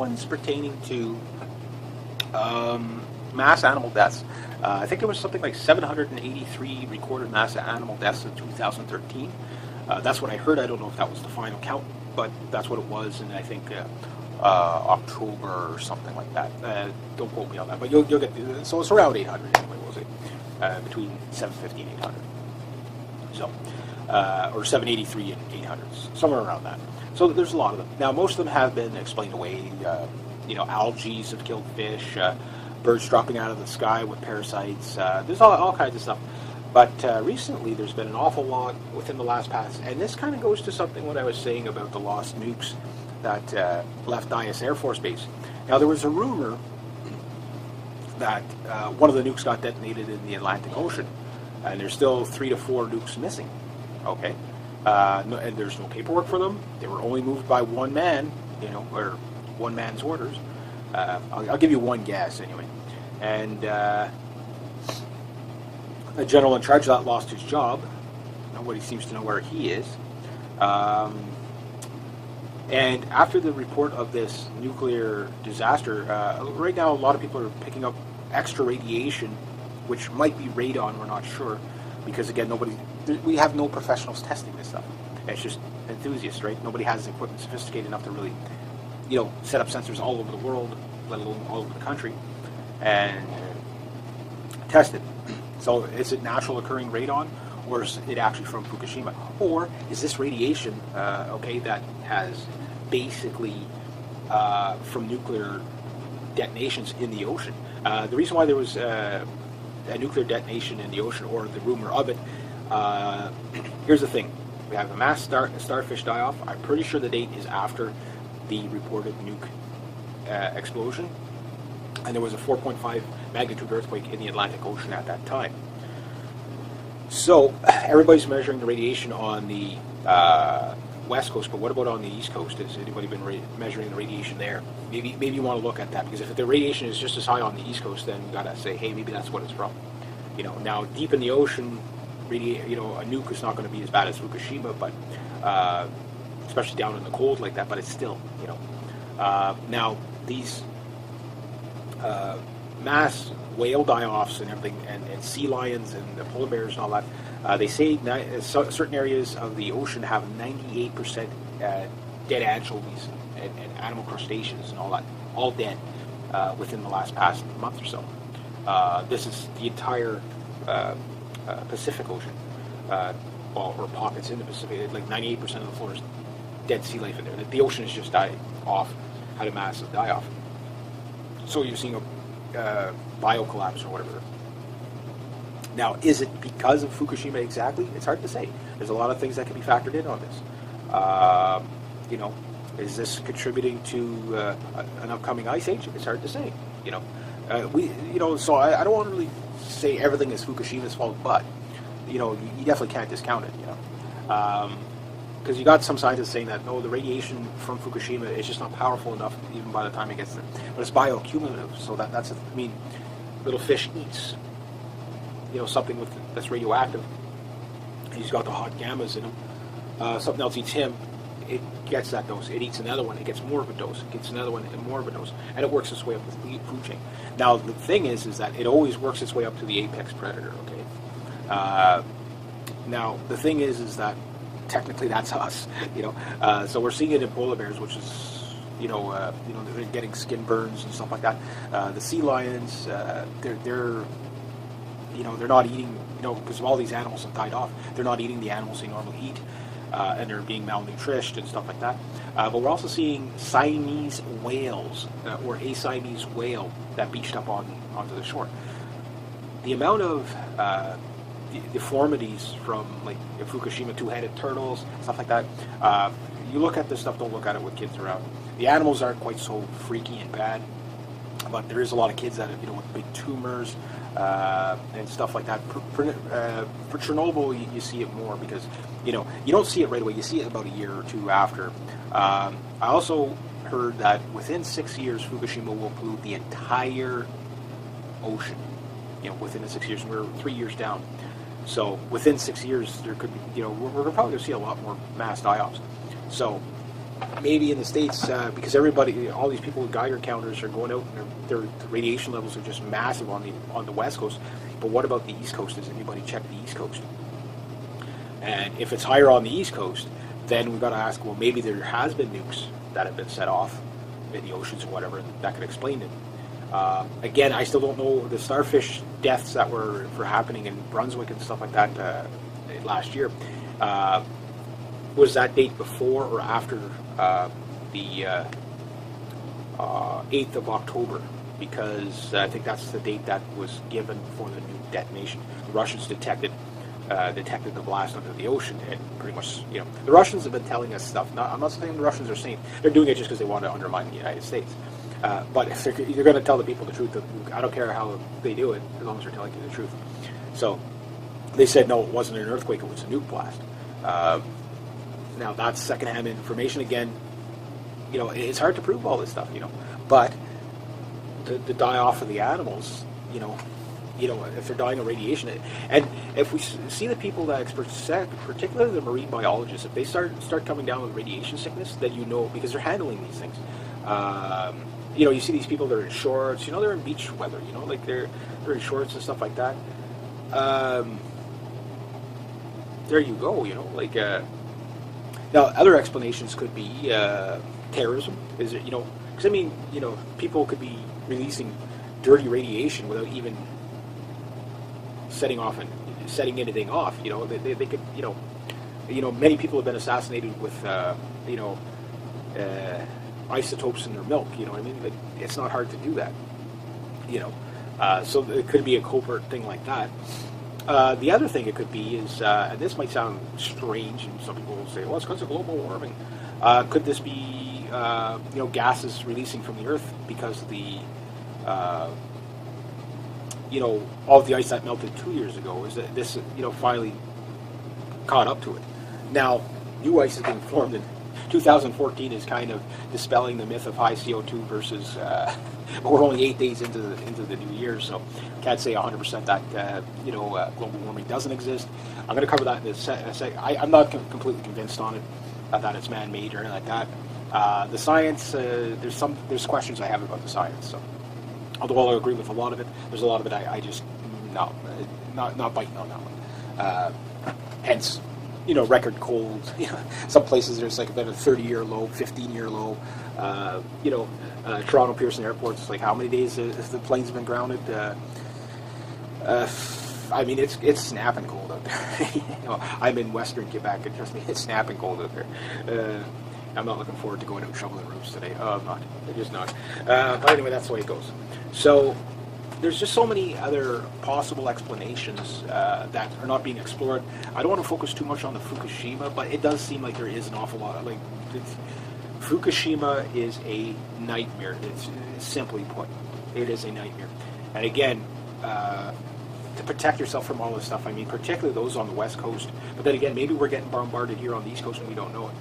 One's pertaining to mass animal deaths. I think there was something like 783 recorded mass animal deaths in 2013. That's what I heard. I don't know if that was the final count, but that's what it was, and I think October or something like that. Don't quote me on that, but you'll get. So it's around 800 anyway. Was it between 750 and 800? So, or 783 and 800, somewhere around that. So there's a lot of them. Now, most of them have been explained away. Algae have killed fish, birds dropping out of the sky with parasites. There's all kinds of stuff. But recently, there's been an awful lot within the last past, and this kind of goes to something what I was saying about the lost nukes that left Dyess Air Force Base. Now, there was a rumor that one of the nukes got detonated in the Atlantic Ocean, and there's still 3 to 4 nukes missing. Okay, and there's no paperwork for them. They were only moved by one man, or one man's orders. I'll give you one guess anyway. And the general in charge of that lost his job. Nobody seems to know where he is. And after the report of this nuclear disaster, right now a lot of people are picking up extra radiation, which might be radon, we're not sure, because again, we have no professionals testing this stuff. It's just enthusiasts, right? Nobody has equipment sophisticated enough to really, set up sensors all over the world, let alone all over the country, and test it. So is it natural occurring radon, or is it actually from Fukushima? Or is this radiation, that has basically from nuclear detonations in the ocean? The reason why there was a nuclear detonation in the ocean, or the rumor of it, here's the thing. We have a mass starfish die-off. I'm pretty sure the date is after the reported nuke explosion. And there was a 4.5 magnitude earthquake in the Atlantic Ocean at that time. So everybody's measuring the radiation on the west coast, but what about on the east coast? Has anybody been measuring the radiation there? Maybe you want to look at that, because if the radiation is just as high on the east coast, then you got to say, hey, maybe that's what it's from. Now deep in the ocean, a nuke is not going to be as bad as Fukushima, but especially down in the cold like that. But it's still, now these mass whale die-offs and everything, and sea lions and the polar bears and all that, they say certain areas of the ocean have 98% dead anchovies and animal crustaceans and all that, all dead within the past month or so. This is the entire Pacific Ocean, or pockets in the Pacific. Like 98% of the floor is dead sea life in there. The ocean has just died off, had a massive die-off. So you're seeing a bio-collapse or whatever. Now, is it because of Fukushima exactly? It's hard to say. There's a lot of things that can be factored in on this. Is this contributing to an upcoming ice age? It's hard to say. So I don't want to really say everything is Fukushima's fault, but you definitely can't discount it. Because you got some scientists saying that no, the radiation from Fukushima is just not powerful enough even by the time it gets there. But it's bioaccumulative, so little fish eats something that's radioactive. He's got the hot gammas in him. Something else eats him. It gets that dose. It eats another one. It gets more of a dose. It gets another one and more of a dose, and it works its way up the food chain. Now the thing is that it always works its way up to the apex predator. Okay. Now the thing is that technically that's us. So we're seeing it in polar bears, which is they're getting skin burns and stuff like that. The sea lions, they're not eating, because all these animals have died off. They're not eating the animals they normally eat, and they're being malnourished and stuff like that. But we're also seeing Siamese whales, or a Siamese whale that beached up onto the shore. The amount of deformities from like Fukushima, two-headed turtles, stuff like that. You look at this stuff, don't look at it with kids around. The animals aren't quite so freaky and bad, but there is a lot of kids that have, with big tumors and stuff like that. For Chernobyl, you see it more because, you don't see it right away. You see it about a year or two after. I also heard that within 6 years, Fukushima will pollute the entire ocean. Within the 6 years, we're 3 years down. So within 6 years, there could be, we're probably going to see a lot more mass die-offs. So maybe in the States, because all these people with Geiger counters are going out, and their radiation levels are just massive on the West Coast. But what about the East Coast? Does anybody check the East Coast? And if it's higher on the East Coast, then we've got to ask, well, maybe there has been nukes that have been set off in the oceans or whatever, that could explain it. Again, I still don't know the starfish deaths that were happening in Brunswick and stuff like that last year. Was that date before or after the 8th of October? Because I think that's the date that was given for the nuke detonation. The Russians detected the blast under the ocean, and pretty much, the Russians have been telling us stuff. I'm not saying the Russians are saying they're doing it just because they want to undermine the United States. But if you're going to tell the people the truth, I don't care how they do it, as long as they're telling you the truth. So they said, no, it wasn't an earthquake, it was a nuke blast. Now, that's secondhand information. Again, it's hard to prove all this stuff, But the die-off of the animals, if they're dying of radiation. And if we see the people that particularly the marine biologists, if they start coming down with radiation sickness, then because they're handling these things. You see these people that are in shorts, they're in beach weather, like they're in shorts and stuff like that. There you go, now other explanations could be terrorism. Is it, because people could be releasing dirty radiation without even setting anything off. They could, many people have been assassinated with, isotopes in their milk. It's not hard to do that. So it could be a covert thing like that. The other thing it could be is, and this might sound strange, and some people will say, well, it's because of global warming. Could this be, gases releasing from the Earth because of the, all of the ice that melted 2 years ago? Is that this, finally caught up to it? Now, new ice is being formed in 2014 is kind of dispelling the myth of high CO2 versus, we're only 8 days into the new year, so can't say 100% that, global warming doesn't exist. I'm going to cover that in a sec. I'm not completely convinced on it, that it's man-made or anything like that. The science, there's questions I have about the science, so although I'll agree with a lot of it, there's a lot of it I just, not biting on that one. Hence, record cold. Some places there's like about a 30-year low, 15-year low. Toronto Pearson Airport, it's like how many days have the planes been grounded? It's snapping cold out there. I'm in Western Quebec, and trust me, it's snapping cold out there. I'm not looking forward to going out shoveling roofs today. I'm not. I'm just not. But anyway, that's the way it goes. So there's just so many other possible explanations that are not being explored. I don't want to focus too much on the Fukushima, but it does seem like there is an awful lot of, Fukushima is a nightmare. It's simply put, it is a nightmare. And again, to protect yourself from all this stuff, particularly those on the West Coast, but then again, maybe we're getting bombarded here on the East Coast and we don't know it.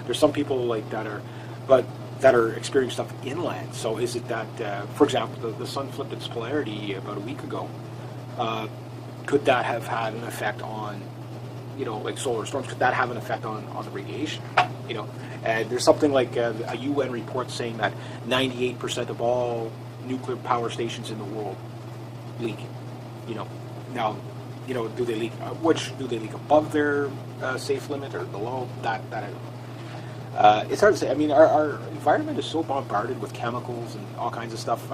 There's some people that are experiencing stuff inland. So is it that, for example, the sun flipped its polarity about a week ago? Could that have had an effect on, solar storms? Could that have an effect on the radiation? And there's something like a UN report saying that 98% of all nuclear power stations in the world leak. Now, do they leak? Do they leak above their safe limit or below? That I don't know. It's hard to say. Our environment is so bombarded with chemicals and all kinds of stuff.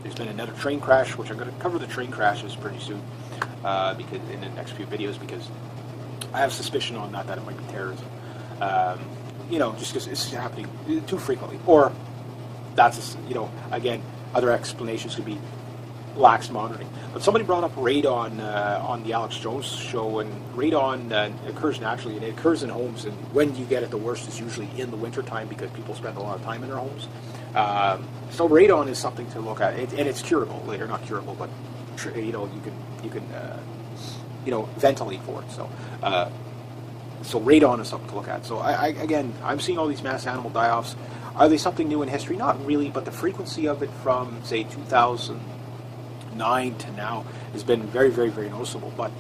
There's been another train crash, which I'm going to cover the train crashes pretty soon, because in the next few videos, because I have suspicion on that it might be terrorism. Just because it's happening too frequently, or that's again, other explanations could be lax monitoring. But somebody brought up radon on the Alex Jones show, and radon occurs naturally, and it occurs in homes, and when you get it the worst is usually in the wintertime because people spend a lot of time in their homes. So radon is something to look at, and it's curable later, not curable, but you can ventilate for it. So radon is something to look at. So I'm seeing all these mass animal die-offs. Are they something new in history? Not really, but the frequency of it from, say, 2009 to now has been very, very, very noticeable. But,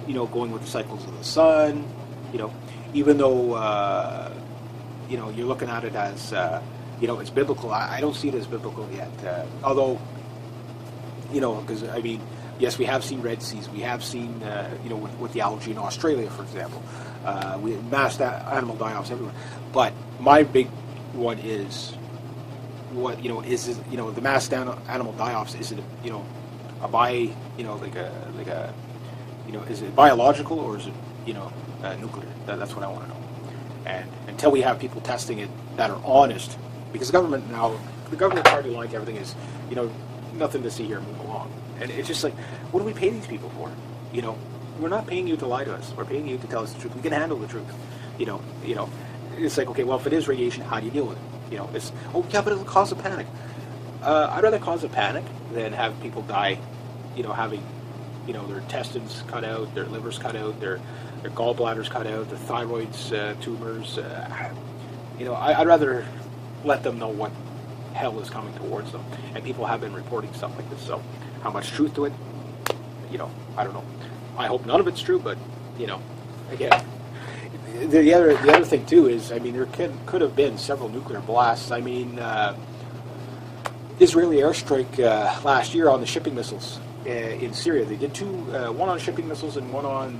going with the cycles of the sun, even though, you're looking at it as, it's biblical. I don't see it as biblical yet. Although, because, I mean, yes, we have seen Red Seas. We have seen, with the algae in Australia, for example. We have mass animal die-offs everywhere. But my big one is, the mass animal die-offs, is it, is it biological or is it, nuclear? That's what I want to know. And until we have people testing it that are honest, because the government party line to everything is, nothing to see here, move along. And it's just like, what do we pay these people for? We're not paying you to lie to us. We're paying you to tell us the truth. We can handle the truth. It's like, okay, well, if it is radiation, how do you deal with it? It's, oh yeah, but it'll cause a panic. I'd rather cause a panic than have people die, having, their intestines cut out, their livers cut out, their gallbladders cut out, their thyroids, tumors. I'd rather let them know what hell is coming towards them. And people have been reporting stuff like this. So, how much truth to it? I don't know. I hope none of it's true, but again, the other thing too is, I mean, there could have been several nuclear blasts. I mean, Israeli airstrike last year on the shipping missiles in Syria. They did two, one on shipping missiles and one on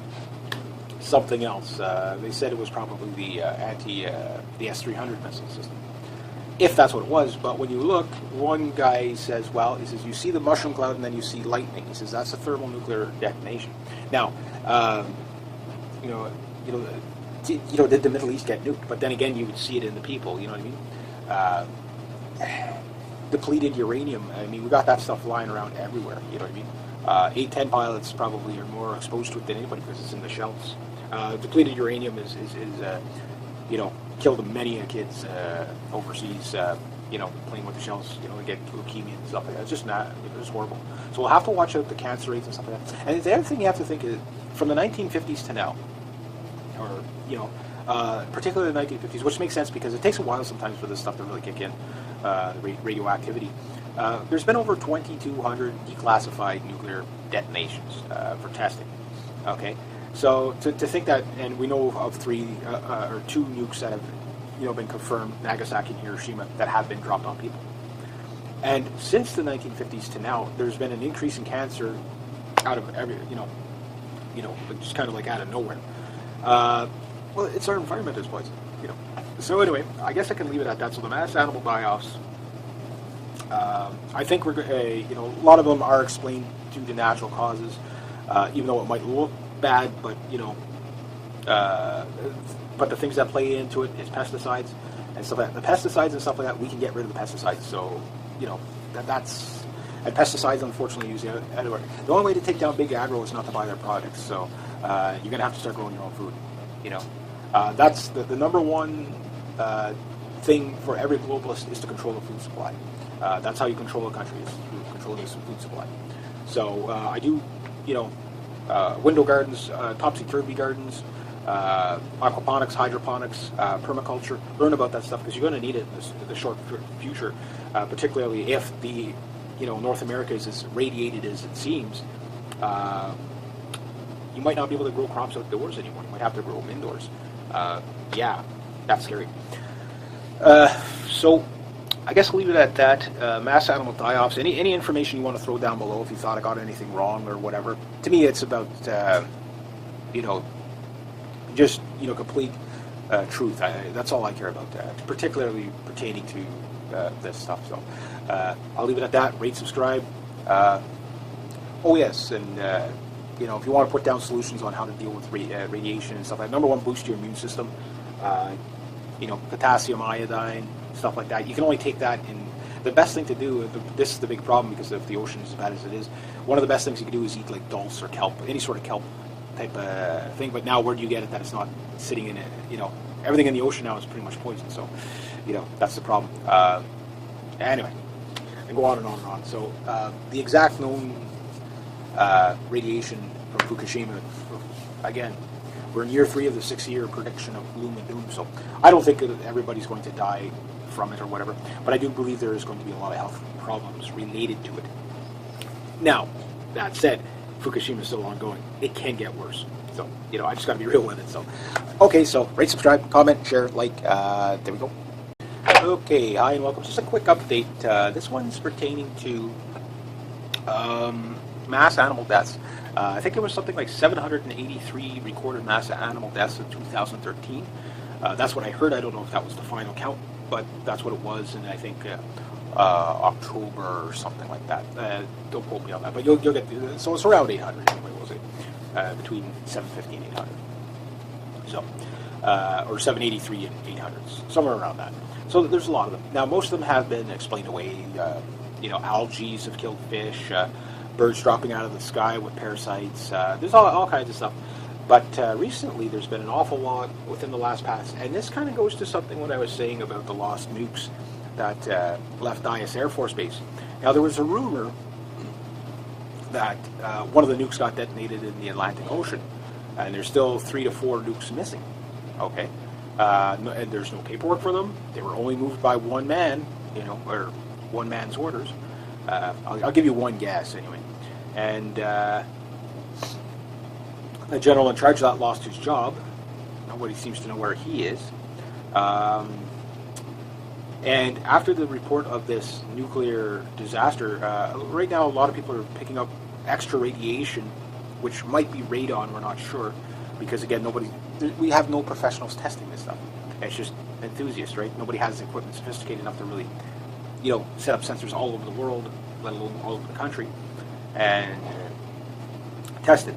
something else. They said it was probably the the S-300 missile system, if that's what it was. But when you look, one guy says, he says, you see the mushroom cloud and then you see lightning. He says that's a thermonuclear detonation. Now, did the Middle East get nuked? But then again, you would see it in the people. You know what I mean? Depleted uranium. I mean, we got that stuff lying around everywhere. You know what I mean? 8-10 pilots probably are more exposed to it than anybody because it's in the shells. Depleted uranium is killed many kids overseas. Playing with the shells. They get leukemia and stuff like that. It's just not. It's horrible. So we'll have to watch out the cancer rates and stuff like that. And the other thing you have to think is, from the 1950s to now, or particularly the 1950s, which makes sense because it takes a while sometimes for this stuff to really kick in, radioactivity. There's been over 2,200 declassified nuclear detonations for testing. Okay, so to think that, and we know of three or two nukes that have been confirmed, Nagasaki and Hiroshima, that have been dropped on people. And since the 1950s to now, there's been an increase in cancer out of every, just kind of like out of nowhere. Well, it's our environment that's poison, So anyway, I guess I can leave it at that. So the mass animal die-offs, I think a lot of them are explained due to natural causes, even though it might look bad, but but the things that play into it is pesticides and stuff like that. The pesticides and stuff like that, we can get rid of the pesticides. So that's, and pesticides unfortunately used everywhere. The only way to take down big agro is not to buy their products. So you're gonna have to start growing your own food. That's the number one thing for every globalist is to control the food supply. That's how you control a country, is through controlling the food supply. So I do, window gardens, topsy-turvy gardens, aquaponics, hydroponics, permaculture. Learn about that stuff because you're going to need it in the short future, particularly if the North America is as radiated as it seems. You might not be able to grow crops outdoors anymore. You might have to grow them indoors. Yeah, that's scary. So I guess I'll leave it at that. Mass animal die-offs. Any information you want to throw down below if you thought I got anything wrong or whatever. To me, it's about just complete truth. That's all I care about. Particularly pertaining to this stuff. So I'll leave it at that. Rate, subscribe. Oh yes, and if you want to put down solutions on how to deal with radiation and stuff like that. Number one, boost your immune system. Potassium iodine, stuff like that. You can only take that in. The best thing to do, this is the big problem because if the ocean is as bad as it is, one of the best things you can do is eat like dulse or kelp, any sort of kelp type of thing. But now where do you get it that it's not sitting in it? Everything in the ocean now is pretty much poison. So, that's the problem. Anyway, and go on and on and on. So the exact known radiation from Fukushima, again, we're in year 3 of the 6-year prediction of gloom and doom. So I don't think that everybody's going to die from it or whatever, but I do believe there is going to be a lot of health problems related to it. Now, that said, Fukushima is still ongoing. It can get worse. So, I just got to be real with it. So, Okay, so rate, subscribe, comment, share, like. There we go. Okay, hi and welcome. Just a quick update. This one's pertaining to mass animal deaths. I think it was something like 783 recorded mass animal deaths in 2013. That's what I heard. I don't know if that was the final count, but that's what it was, and I think October or something like that. Don't quote me on that, but you'll get so it's around 800 anyway. We'll say between 750 and 800. So, or 783 and 800s, somewhere around that. So there's a lot of them. Now, most of them have been explained away. Algae have killed fish, birds dropping out of the sky with parasites. There's all kinds of stuff. But recently, there's been an awful lot within the last past, and this kind of goes to something what I was saying about the lost nukes that left Dyess Air Force Base. Now, there was a rumor that one of the nukes got detonated in the Atlantic Ocean, and there's still 3 to 4 nukes missing. Okay, and there's no paperwork for them. They were only moved by one man, or one man's orders. I'll give you one guess anyway. And the general in charge of that lost his job. Nobody seems to know where he is. And after the report of this nuclear disaster, right now a lot of people are picking up extra radiation, which might be radon, we're not sure, because again, we have no professionals testing this stuff. It's just enthusiasts, right? Nobody has equipment sophisticated enough to really, set up sensors all over the world, let alone all over the country, and test it.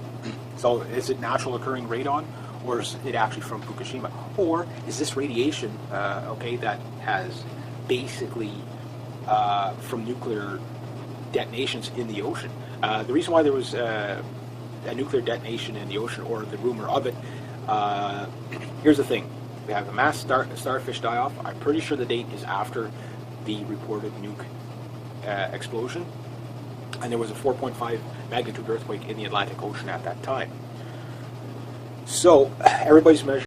So is it natural occurring radon, or is it actually from Fukushima? Or is this radiation, that has basically from nuclear detonations in the ocean? The reason why there was a nuclear detonation in the ocean, or the rumor of it, here's the thing. We have a mass starfish die-off. I'm pretty sure the date is after the reported nuke explosion. And there was a 4.5 magnitude earthquake in the Atlantic Ocean at that time. So everybody's measuring